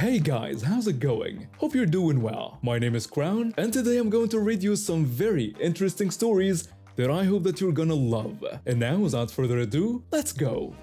Hey guys, how's it going? Hope you're doing well. My name is Crown, and today I'm going to read you some very interesting stories that I hope that you're gonna love. And now, without further ado, let's go!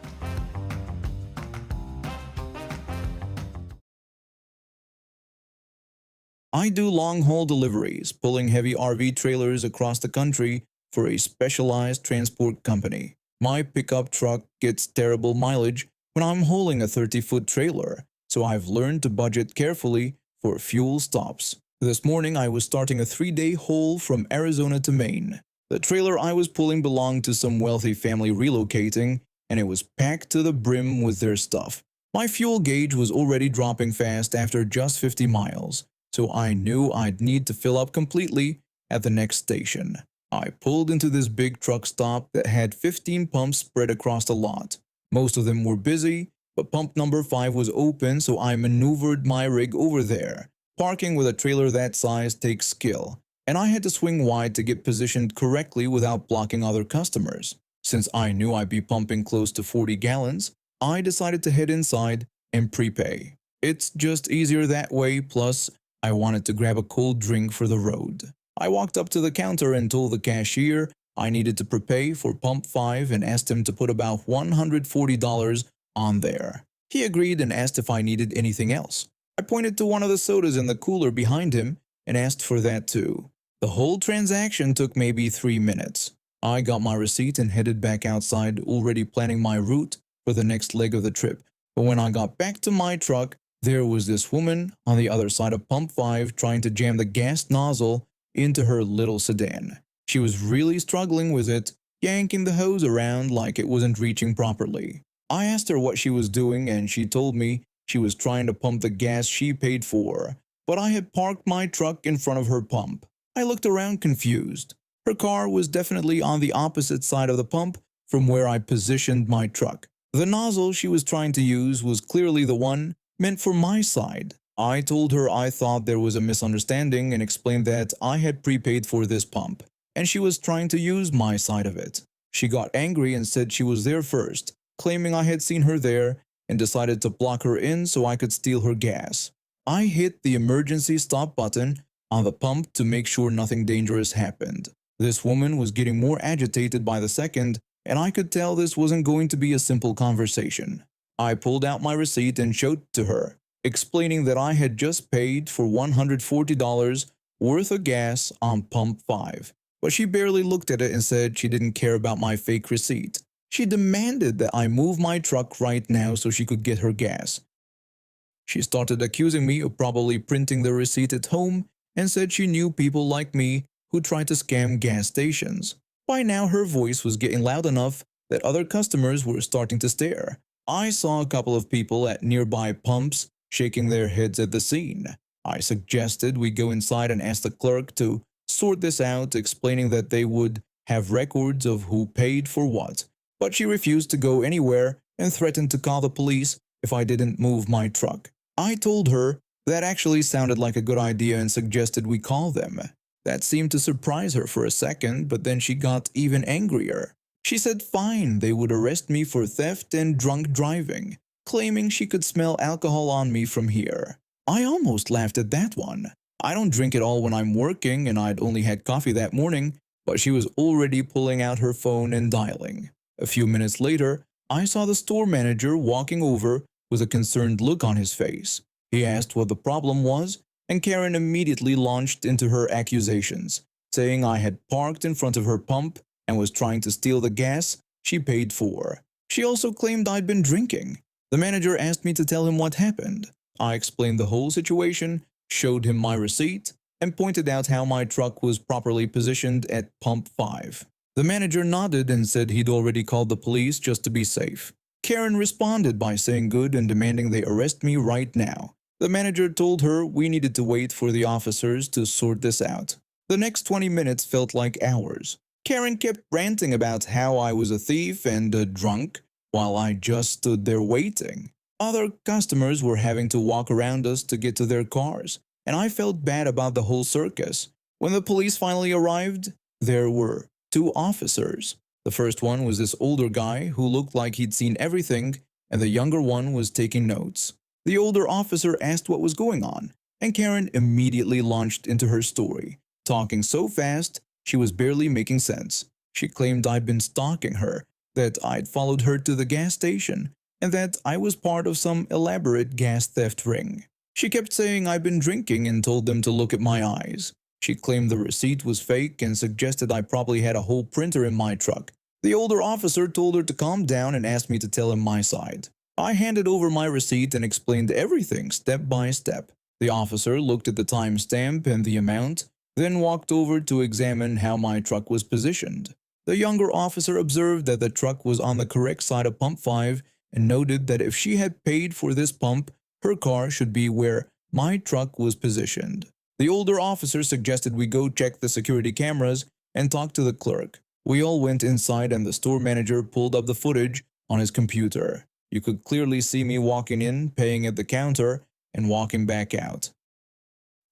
I do long-haul deliveries, pulling heavy RV trailers across the country for a specialized transport company. My pickup truck gets terrible mileage when I'm hauling a 30-foot trailer, so I've learned to budget carefully for fuel stops. This morning I was starting a 3-day haul from Arizona to Maine. The trailer I was pulling belonged to some wealthy family relocating, and it was packed to the brim with their stuff. My fuel gauge was already dropping fast after just 50 miles. So I knew I'd need to fill up completely at the next station. I pulled into this big truck stop that had 15 pumps spread across the lot. Most of them were busy, but pump number 5 was open, so I maneuvered my rig over there. Parking with a trailer that size takes skill, and I had to swing wide to get positioned correctly without blocking other customers. Since I knew I'd be pumping close to 40 gallons, I decided to head inside and prepay. It's just easier that way, plus I wanted to grab a cold drink for the road. I walked up to the counter and told the cashier I needed to prepay for pump 5 and asked him to put about $140 on there. He agreed and asked if I needed anything else. I pointed to one of the sodas in the cooler behind him and asked for that too. The whole transaction took maybe 3 minutes. I got my receipt and headed back outside, already planning my route for the next leg of the trip. But when I got back to my truck, there was this woman on the other side of pump 5 trying to jam the gas nozzle into her little sedan. She was really struggling with it, yanking the hose around like it wasn't reaching properly. I asked her what she was doing and she told me she was trying to pump the gas she paid for, but I had parked my truck in front of her pump. I looked around confused. Her car was definitely on the opposite side of the pump from where I positioned my truck. The nozzle she was trying to use was clearly the one meant for my side. I told her I thought there was a misunderstanding and explained that I had prepaid for this pump, and she was trying to use my side of it. She got angry and said she was there first, claiming I had seen her there and decided to block her in so I could steal her gas. I hit the emergency stop button on the pump to make sure nothing dangerous happened. This woman was getting more agitated by the second, and I could tell this wasn't going to be a simple conversation. I pulled out my receipt and showed it to her, explaining that I had just paid for $140 worth of gas on pump 5. But she barely looked at it and said she didn't care about my fake receipt. She demanded that I move my truck right now so she could get her gas. She started accusing me of probably printing the receipt at home and said she knew people like me who tried to scam gas stations. By now her voice was getting loud enough that other customers were starting to stare. I saw a couple of people at nearby pumps shaking their heads at the scene. I suggested we go inside and ask the clerk to sort this out, explaining that they would have records of who paid for what. But she refused to go anywhere and threatened to call the police if I didn't move my truck. I told her that actually sounded like a good idea and suggested we call them. That seemed to surprise her for a second, but then she got even angrier. She said fine, they would arrest me for theft and drunk driving, claiming she could smell alcohol on me from here. I almost laughed at that one. I don't drink at all when I'm working and I'd only had coffee that morning, but she was already pulling out her phone and dialing. A few minutes later, I saw the store manager walking over with a concerned look on his face. He asked what the problem was, and Karen immediately launched into her accusations, saying I had parked in front of her pump and was trying to steal the gas she paid for. She also claimed I'd been drinking. The manager asked me to tell him what happened. I explained the whole situation, showed him my receipt, and pointed out how my truck was properly positioned at pump 5. The manager nodded and said he'd already called the police just to be safe. Karen responded by saying good and demanding they arrest me right now. The manager told her we needed to wait for the officers to sort this out. The next 20 minutes felt like hours. Karen kept ranting about how I was a thief and a drunk, while I just stood there waiting. Other customers were having to walk around us to get to their cars, and I felt bad about the whole circus. When the police finally arrived, there were 2 officers. The first one was this older guy who looked like he'd seen everything, and the younger one was taking notes. The older officer asked what was going on, and Karen immediately launched into her story, talking so fast she was barely making sense. She claimed I'd been stalking her, that I'd followed her to the gas station, and that I was part of some elaborate gas theft ring. She kept saying I'd been drinking and told them to look at my eyes. She claimed the receipt was fake and suggested I probably had a whole printer in my truck. The older officer told her to calm down and asked me to tell him my side. I handed over my receipt and explained everything step by step. The officer looked at the timestamp and the amount, then walked over to examine how my truck was positioned. The younger officer observed that the truck was on the correct side of pump 5 and noted that if she had paid for this pump, her car should be where my truck was positioned. The older officer suggested we go check the security cameras and talk to the clerk. We all went inside and the store manager pulled up the footage on his computer. You could clearly see me walking in, paying at the counter, and walking back out.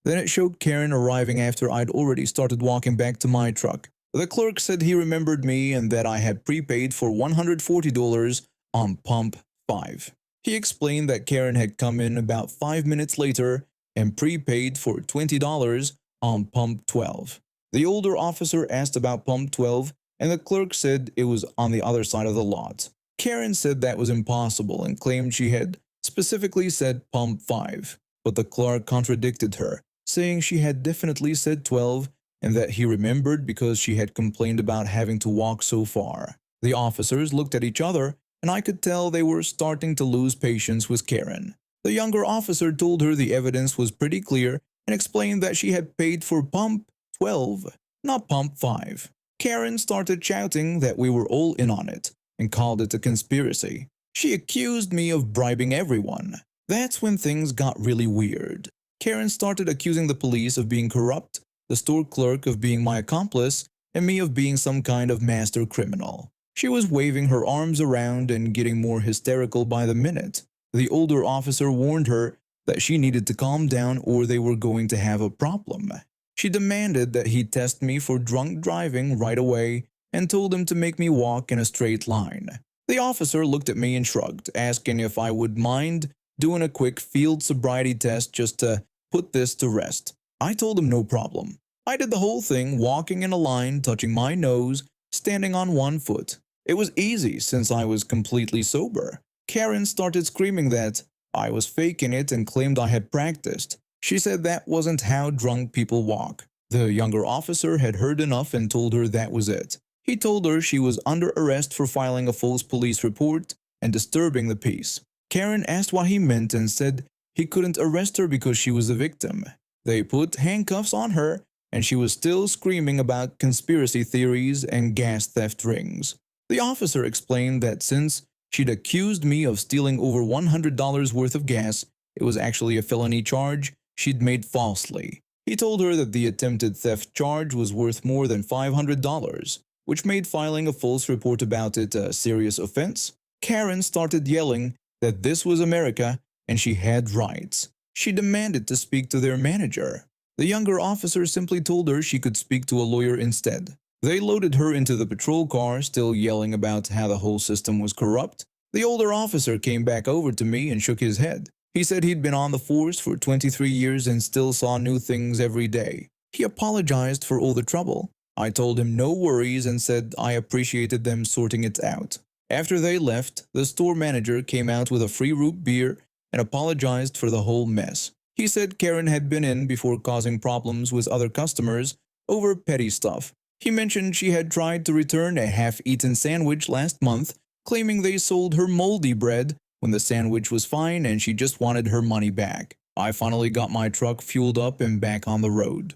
Then it showed Karen arriving after I'd already started walking back to my truck. The clerk said he remembered me and that I had prepaid for $140 on pump 5. He explained that Karen had come in about 5 minutes later and prepaid for $20 on pump 12. The older officer asked about pump 12 and the clerk said it was on the other side of the lot. Karen said that was impossible and claimed she had specifically said pump 5, but the clerk contradicted her, saying she had definitely said 12 and that he remembered because she had complained about having to walk so far. The officers looked at each other and I could tell they were starting to lose patience with Karen. The younger officer told her the evidence was pretty clear and explained that she had paid for pump 12, not pump 5. Karen started shouting that we were all in on it and called it a conspiracy. She accused me of bribing everyone. That's when things got really weird. Karen started accusing the police of being corrupt, the store clerk of being my accomplice, and me of being some kind of master criminal. She was waving her arms around and getting more hysterical by the minute. The older officer warned her that she needed to calm down or they were going to have a problem. She demanded that he test me for drunk driving right away and told him to make me walk in a straight line. The officer looked at me and shrugged, asking if I would mind doing a quick field sobriety test just to put this to rest. I told him no problem. I did the whole thing, walking in a line, touching my nose, standing on one foot. It was easy since I was completely sober. Karen started screaming that I was faking it and claimed I had practiced. She said that wasn't how drunk people walk. The younger officer had heard enough and told her that was it. He told her she was under arrest for filing a false police report and disturbing the peace. Karen asked what he meant and said he couldn't arrest her because she was a victim. They put handcuffs on her and she was still screaming about conspiracy theories and gas theft rings. The officer explained that since she'd accused me of stealing over $100 worth of gas, it was actually a felony charge she'd made falsely. He told her that the attempted theft charge was worth more than $500, which made filing a false report about it a serious offense. Karen started yelling that this was America and she had rights. She demanded to speak to their manager. The younger officer simply told her she could speak to a lawyer instead. They loaded her into the patrol car, still yelling about how the whole system was corrupt. The older officer came back over to me and shook his head. He said he'd been on the force for 23 years and still saw new things every day. He apologized for all the trouble. I told him no worries and said I appreciated them sorting it out. After they left, the store manager came out with a free root beer and apologized for the whole mess. He said Karen had been in before causing problems with other customers over petty stuff. He mentioned she had tried to return a half-eaten sandwich last month, claiming they sold her moldy bread when the sandwich was fine and she just wanted her money back. I finally got my truck fueled up and back on the road.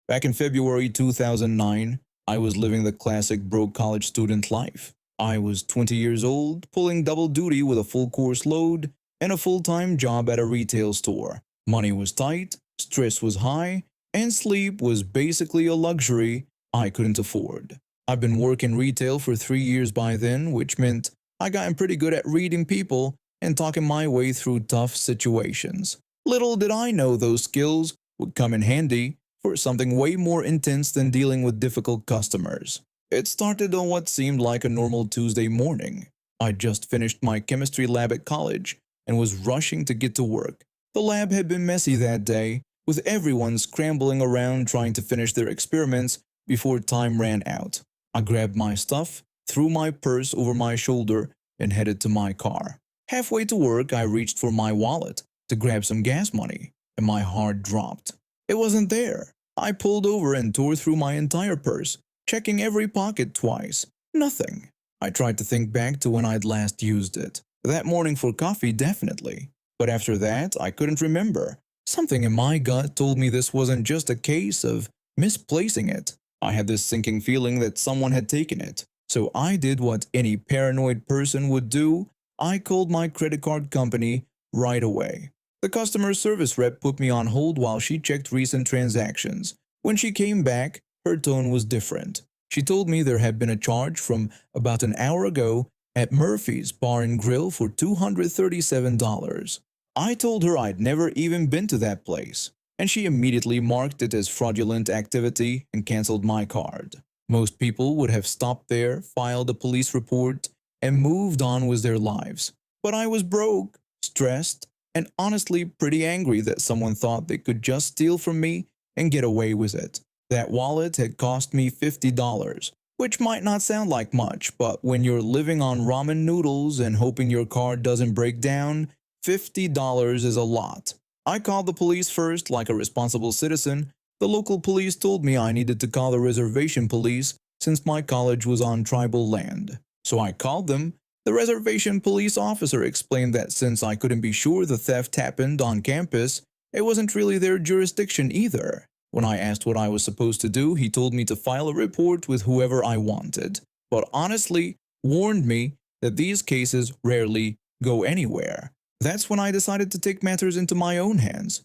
Back in February 2009, I was living the classic broke college student life. I was 20 years old, pulling double duty with a full course load and a full-time job at a retail store. Money was tight, stress was high, and sleep was basically a luxury I couldn't afford. I've been working retail for 3 years by then, which meant I gotten pretty good at reading people and talking my way through tough situations. Little did I know those skills would come in handy for something way more intense than dealing with difficult customers. It started on what seemed like a normal Tuesday morning. I just finished my chemistry lab at college and was rushing to get to work. The lab had been messy that day, with everyone scrambling around trying to finish their experiments before time ran out. I grabbed my stuff, threw my purse over my shoulder, and headed to my car. Halfway to work, I reached for my wallet to grab some gas money, and my heart dropped. It wasn't there. I pulled over and tore through my entire purse, checking every pocket twice. Nothing. I tried to think back to when I'd last used it. That morning for coffee, definitely. But after that, I couldn't remember. Something in my gut told me this wasn't just a case of misplacing it. I had this sinking feeling that someone had taken it. So I did what any paranoid person would do. I called my credit card company right away. The customer service rep put me on hold while she checked recent transactions. When she came back, her tone was different. She told me there had been a charge from about an hour ago at Murphy's Bar and Grill for $237. I told her I'd never even been to that place, and she immediately marked it as fraudulent activity and canceled my card. Most people would have stopped there, filed a police report, and moved on with their lives. But I was broke, stressed, and honestly pretty angry that someone thought they could just steal from me and get away with it. That wallet had cost me $50, which might not sound like much, but when you're living on ramen noodles and hoping your card doesn't break down, $50 is a lot. I called the police first like a responsible citizen. The local police told me I needed to call the reservation police since my college was on tribal land. So I called them. The reservation police officer explained that since I couldn't be sure the theft happened on campus, it wasn't really their jurisdiction either. When I asked what I was supposed to do, he told me to file a report with whoever I wanted, but honestly warned me that these cases rarely go anywhere. That's when I decided to take matters into my own hands.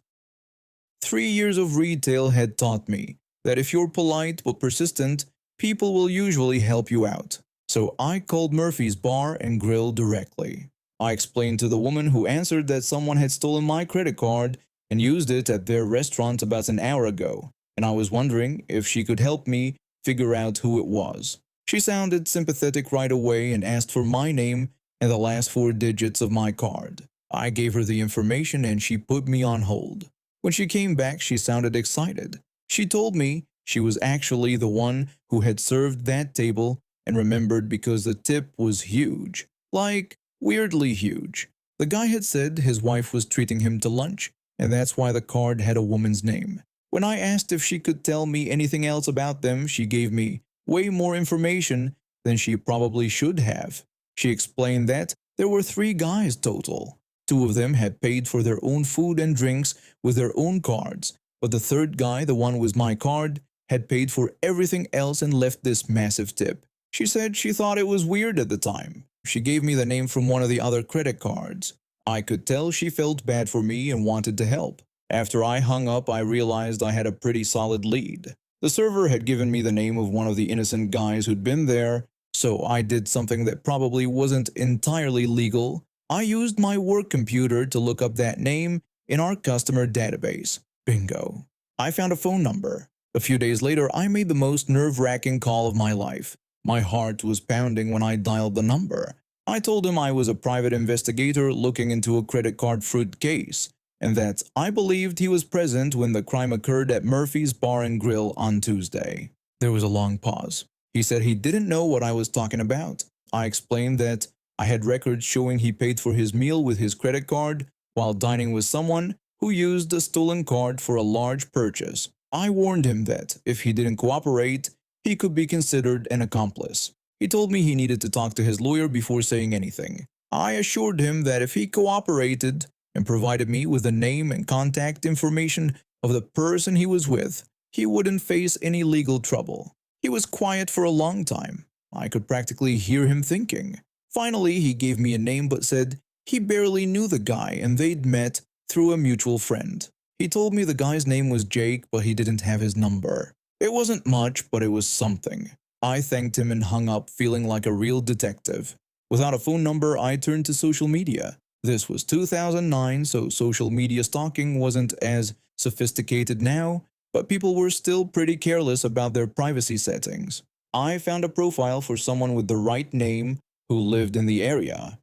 3 years of retail had taught me that if you're polite but persistent, people will usually help you out. So I called Murphy's Bar and Grill directly. I explained to the woman who answered that someone had stolen my credit card and used it at their restaurant about an hour ago, and I was wondering if she could help me figure out who it was. She sounded sympathetic right away and asked for my name and the last 4 digits of my card. I gave her the information and she put me on hold. When she came back, she sounded excited. She told me she was actually the one who had served that table and remembered because the tip was huge. Like, weirdly huge. The guy had said his wife was treating him to lunch, and that's why the card had a woman's name. When I asked if she could tell me anything else about them, she gave me way more information than she probably should have. She explained that there were 3 guys total. 2 of them had paid for their own food and drinks with their own cards, but the 3rd guy, the one with my card, had paid for everything else and left this massive tip. She said she thought it was weird at the time. She gave me the name from one of the other credit cards. I could tell she felt bad for me and wanted to help. After I hung up, I realized I had a pretty solid lead. The server had given me the name of one of the innocent guys who'd been there, so I did something that probably wasn't entirely legal. I used my work computer to look up that name in our customer database. Bingo. I found a phone number. A few days later, I made the most nerve-wracking call of my life. My heart was pounding when I dialed the number. I told him I was a private investigator looking into a credit card fraud case, and that I believed he was present when the crime occurred at Murphy's Bar and Grill on Tuesday. There was a long pause. He said he didn't know what I was talking about. I explained that I had records showing he paid for his meal with his credit card while dining with someone who used a stolen card for a large purchase. I warned him that if he didn't cooperate, he could be considered an accomplice. He told me he needed to talk to his lawyer before saying anything. I assured him that if he cooperated and provided me with the name and contact information of the person he was with, he wouldn't face any legal trouble. He was quiet for a long time. I could practically hear him thinking. Finally, he gave me a name but said he barely knew the guy and they'd met through a mutual friend. He told me the guy's name was Jake, but he didn't have his number. It wasn't much, but it was something. I thanked him and hung up feeling like a real detective. Without a phone number, I turned to social media. This was 2009, so social media stalking wasn't as sophisticated now, but people were still pretty careless about their privacy settings. I found a profile for someone with the right name who lived in the area.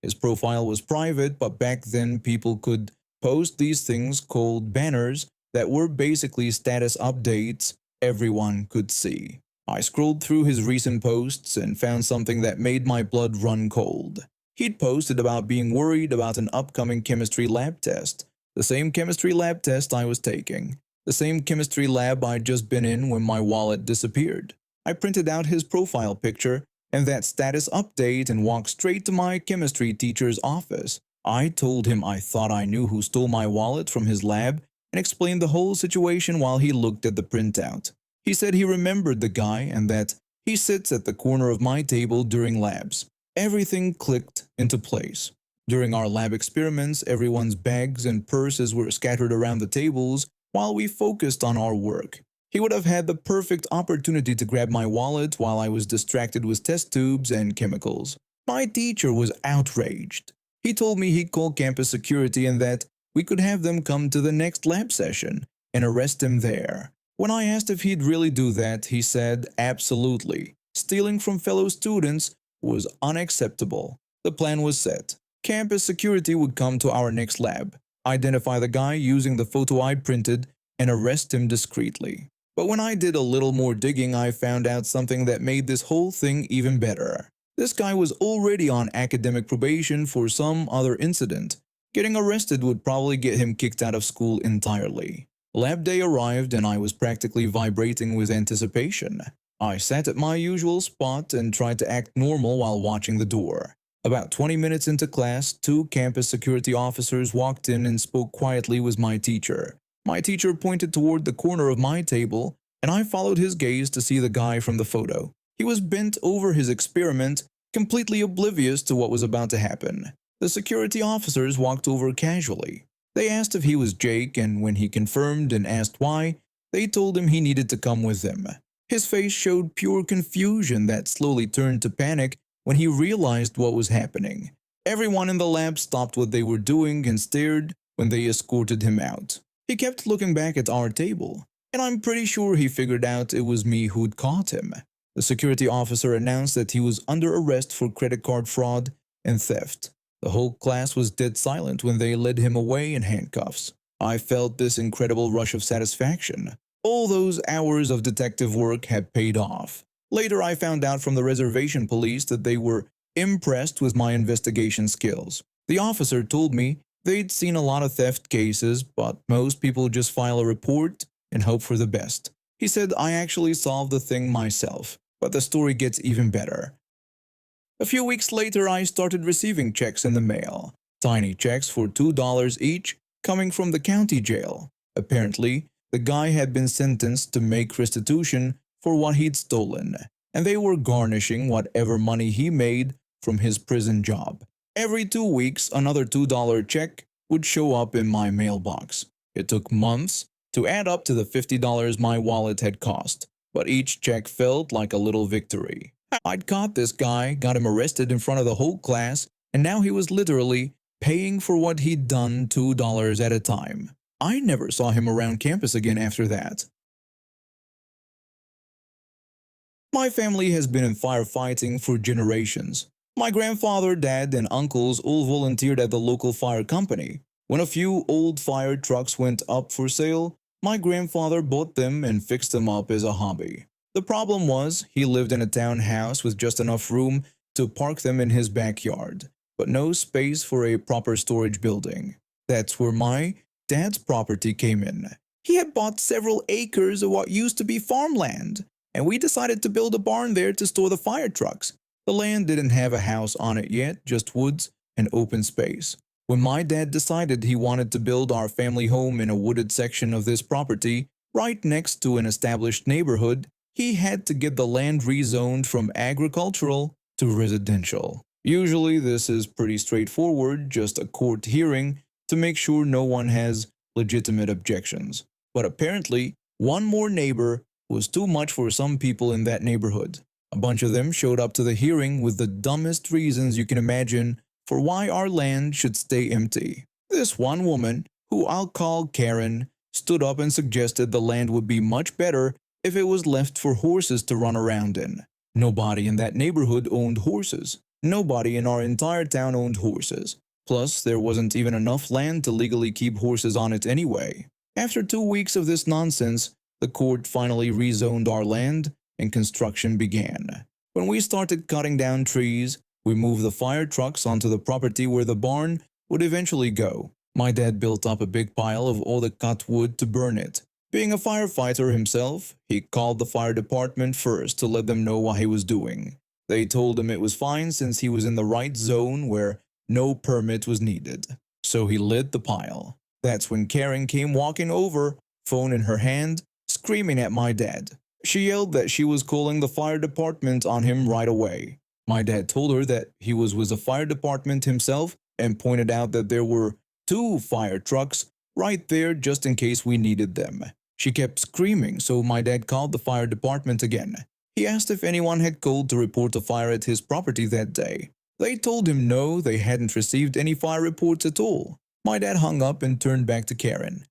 His profile was private, but back then people could post these things called banners that were basically status updates everyone could see. I scrolled through his recent posts and found something that made my blood run cold. He'd posted about being worried about an upcoming chemistry lab test, the same chemistry lab test I was taking, the same chemistry lab I'd just been in when my wallet disappeared. I printed out his profile picture and that status update and walked straight to my chemistry teacher's office. I told him I thought I knew who stole my wallet from his lab and explained the whole situation while he looked at the printout. He said he remembered the guy and that he sits at the corner of my table during labs. Everything clicked into place. During our lab experiments, everyone's bags and purses were scattered around the tables while we focused on our work. He would have had the perfect opportunity to grab my wallet while I was distracted with test tubes and chemicals. My teacher was outraged. He told me he'd call campus security and that we could have them come to the next lab session and arrest him there. When I asked if he'd really do that, he said absolutely. Stealing from fellow students was unacceptable. The plan was set. Campus security would come to our next lab, identify the guy using the photo I printed, and arrest him discreetly. But when I did a little more digging, I found out something that made this whole thing even better. This guy was already on academic probation for some other incident. Getting arrested would probably get him kicked out of school entirely. Lab day arrived and I was practically vibrating with anticipation. I sat at my usual spot and tried to act normal while watching the door. About 20 minutes into class, 2 campus security officers walked in and spoke quietly with my teacher. My teacher pointed toward the corner of my table, and I followed his gaze to see the guy from the photo. He was bent over his experiment, completely oblivious to what was about to happen. The security officers walked over casually. They asked if he was Jake, and when he confirmed and asked why, they told him he needed to come with them. His face showed pure confusion that slowly turned to panic when he realized what was happening. Everyone in the lab stopped what they were doing and stared when they escorted him out. He kept looking back at our table, and I'm pretty sure he figured out it was me who'd caught him. The security officer announced that he was under arrest for credit card fraud and theft. The whole class was dead silent when they led him away in handcuffs. I felt this incredible rush of satisfaction. All those hours of detective work had paid off. Later, I found out from the reservation police that they were impressed with my investigation skills. The officer told me they'd seen a lot of theft cases, but most people just file a report and hope for the best. He said I actually solved the thing myself, but the story gets even better. A few weeks later, I started receiving checks in the mail. Tiny checks for $2 each, coming from the county jail. Apparently, the guy had been sentenced to make restitution for what he'd stolen, and they were garnishing whatever money he made from his prison job. Every 2 weeks, another $2 check would show up in my mailbox. It took months to add up to the $50 my wallet had cost, but each check felt like a little victory. I'd caught this guy, got him arrested in front of the whole class, and now he was literally paying for what he'd done $2 at a time. I never saw him around campus again after that. My family has been in firefighting for generations. My grandfather, dad, and uncles all volunteered at the local fire company. When a few old fire trucks went up for sale, my grandfather bought them and fixed them up as a hobby. The problem was, he lived in a townhouse with just enough room to park them in his backyard, but no space for a proper storage building. That's where my dad's property came in. He had bought several acres of what used to be farmland, and we decided to build a barn there to store the fire trucks. The land didn't have a house on it yet, just woods and open space. When my dad decided he wanted to build our family home in a wooded section of this property, right next to an established neighborhood, he had to get the land rezoned from agricultural to residential. Usually this is pretty straightforward, just a court hearing to make sure no one has legitimate objections. But apparently, one more neighbor was too much for some people in that neighborhood. A bunch of them showed up to the hearing with the dumbest reasons you can imagine for why our land should stay empty. This one woman, who I'll call Karen, stood up and suggested the land would be much better if it was left for horses to run around in. Nobody in that neighborhood owned horses. Nobody in our entire town owned horses. Plus, there wasn't even enough land to legally keep horses on it anyway. After 2 weeks of this nonsense, the court finally rezoned our land and construction began. When we started cutting down trees, we moved the fire trucks onto the property where the barn would eventually go. My dad built up a big pile of all the cut wood to burn it. Being a firefighter himself, he called the fire department first to let them know what he was doing. They told him it was fine since he was in the right zone where no permit was needed. So he lit the pile. That's when Karen came walking over, phone in her hand, screaming at my dad. She yelled that she was calling the fire department on him right away. My dad told her that he was with the fire department himself and pointed out that there were 2 fire trucks right there just in case we needed them. She kept screaming, so my dad called the fire department again. He asked if anyone had called to report a fire at his property that day. They told him no, they hadn't received any fire reports at all. My dad hung up and turned back to Karen.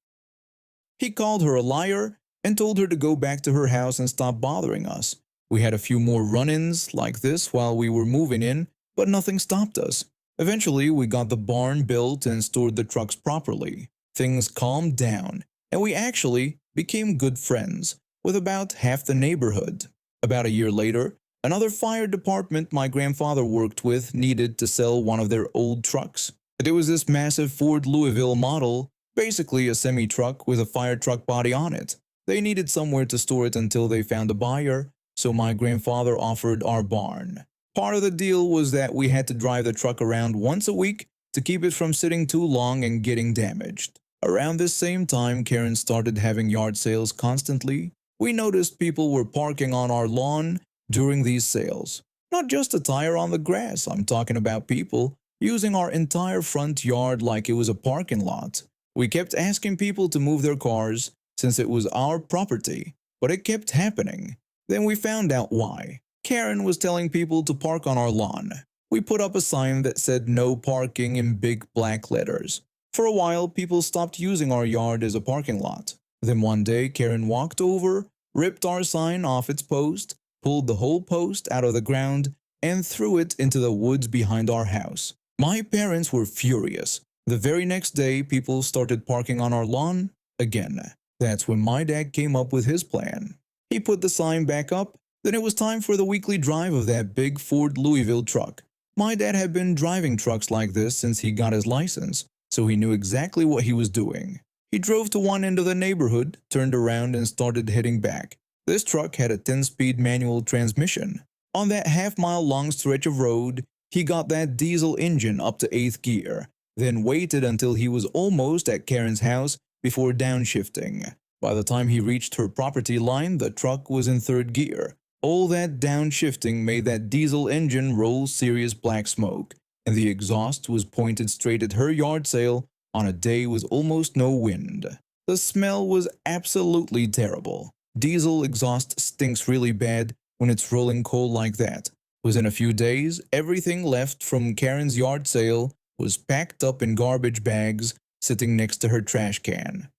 He called her a liar and told her to go back to her house and stop bothering us. We had a few more run-ins like this while we were moving in, but nothing stopped us. Eventually, we got the barn built and stored the trucks properly. Things calmed down, and we actually became good friends with about half the neighborhood. About a year later, another fire department my grandfather worked with needed to sell one of their old trucks. It was this massive Ford Louisville model, basically a semi-truck with a fire truck body on it. They needed somewhere to store it until they found a buyer, so my grandfather offered our barn. Part of the deal was that we had to drive the truck around once a week to keep it from sitting too long and getting damaged. Around this same time, Karen started having yard sales constantly. We noticed people were parking on our lawn during these sales. Not just a tire on the grass, I'm talking about people using our entire front yard like it was a parking lot. We kept asking people to move their cars since it was our property, but it kept happening. Then we found out why. Karen was telling people to park on our lawn. We put up a sign that said no parking in big black letters. For a while, people stopped using our yard as a parking lot. Then one day, Karen walked over, ripped our sign off its post, pulled the whole post out of the ground, and threw it into the woods behind our house. My parents were furious. The very next day, people started parking on our lawn again. That's when my dad came up with his plan. He put the sign back up. Then it was time for the weekly drive of that big Ford Louisville truck. My dad had been driving trucks like this since he got his license, so he knew exactly what he was doing. He drove to one end of the neighborhood, turned around and started heading back. This truck had a 10-speed manual transmission. On that half-mile long stretch of road, he got that diesel engine up to 8th gear, then waited until he was almost at Karen's house before downshifting. By the time he reached her property line, the truck was in 3rd gear. All that downshifting made that diesel engine roll serious black smoke, and the exhaust was pointed straight at her yard sale on a day with almost no wind. The smell was absolutely terrible. Diesel exhaust stinks really bad when it's rolling coal like that. Within a few days, everything left from Karen's yard sale was packed up in garbage bags sitting next to her trash can.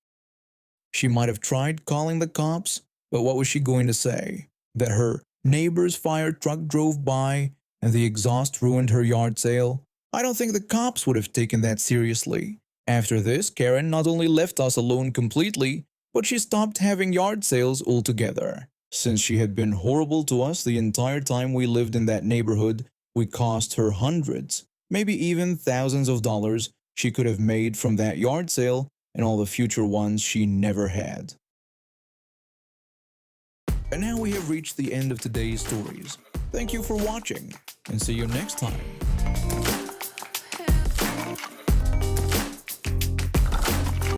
She might have tried calling the cops, but what was she going to say? That her neighbor's fire truck drove by and the exhaust ruined her yard sale? I don't think the cops would have taken that seriously. After this, Karen not only left us alone completely, but she stopped having yard sales altogether. Since she had been horrible to us the entire time we lived in that neighborhood, we cost her hundreds, maybe even thousands of dollars she could have made from that yard sale and all the future ones she never had. And now we have reached the end of today's stories. Thank you for watching, and see you next time.